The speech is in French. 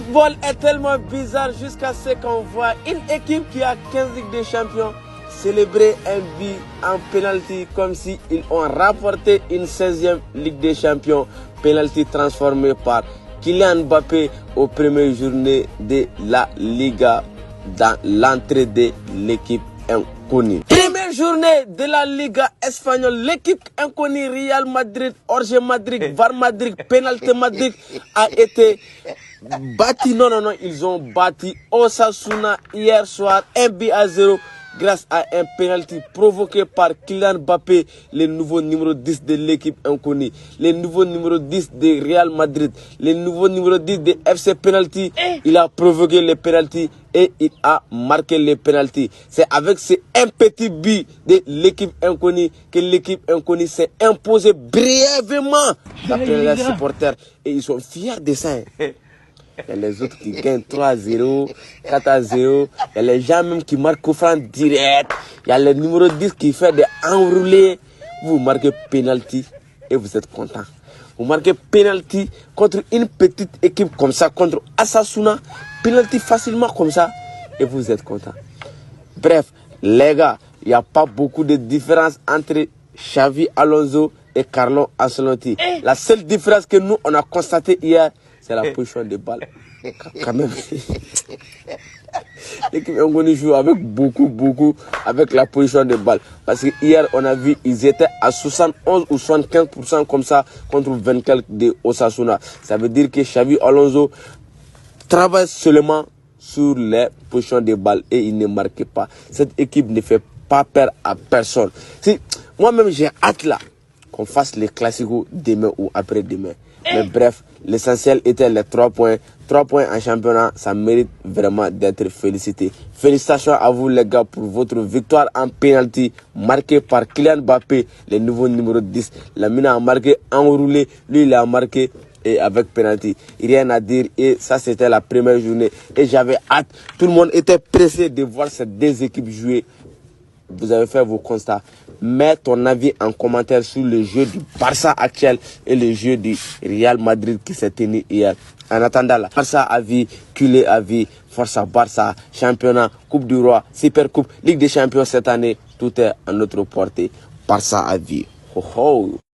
football est tellement bizarre jusqu'à ce qu'on voit une équipe qui a 15 Ligues des Champions célébrer un but en penalty comme s'ils ont rapporté une 16e Ligue des Champions. Penalty transformé par Kylian Mbappé aux premières journées de la Liga dans l'entrée de l'équipe inconnue. Première journée de la Liga espagnole, l'équipe inconnue Real Madrid, Jorge Madrid, VAR Madrid, Penalty Madrid a été bâti. Non, ils ont bâti Osasuna hier soir 1-0 grâce à un penalty provoqué par Kylian Mbappé, le nouveau numéro 10 de l'équipe inconnue, le nouveau numéro 10 de Real Madrid, le nouveau numéro 10 de FC Penalty. Il a provoqué le penalty et il a marqué le penalty. C'est avec ce un petit but de l'équipe inconnue que l'équipe inconnue s'est imposée brièvement d'après les supporters et ils sont fiers de ça. Il y a les autres qui gagnent 3-0, 4-0. Il y a les gens même qui marquent au franc direct. Il y a le numéro 10 qui fait des enroulés. Vous marquez penalty et vous êtes content. Vous marquez penalty contre une petite équipe comme ça, contre Osasuna. Penalty facilement comme ça et vous êtes content. Bref, les gars, il n'y a pas beaucoup de différence entre Xavi Alonso et Carlo Ancelotti. La seule différence que nous, on a constatée hier, c'est la position de balle. Quand même. L'équipe inconnue joue avec beaucoup avec la position de balle. Parce que hier, on a vu, ils étaient à 71 ou 75% comme ça contre 20 quelques de Osasuna. Ça veut dire que Xavi Alonso travaille seulement sur les positions de balle et il ne marque pas. Cette équipe ne fait pas peur à personne. Si, moi-même, j'ai hâte là qu'on fasse les classicos demain ou après-demain. Mais bref, l'essentiel était les 3 points. 3 points en championnat, ça mérite vraiment d'être félicité. Félicitations à vous les gars pour votre victoire en penalty marqué par Kylian Mbappé, le nouveau numéro 10. Lamine a marqué enroulé, lui il a marqué et avec penalty. Rien à dire et ça c'était la première journée et j'avais hâte. Tout le monde était pressé de voir ces deux équipes jouer. Vous avez fait vos constats. Mets ton avis en commentaire sur le jeu du Barça actuel et le jeu du Real Madrid qui s'est tenu hier. En attendant, là, Barça à vie, culé à vie, Forza Barça, championnat, Coupe du Roi, Super Coupe, Ligue des Champions cette année, tout est à notre portée. Barça à vie. Ho ho.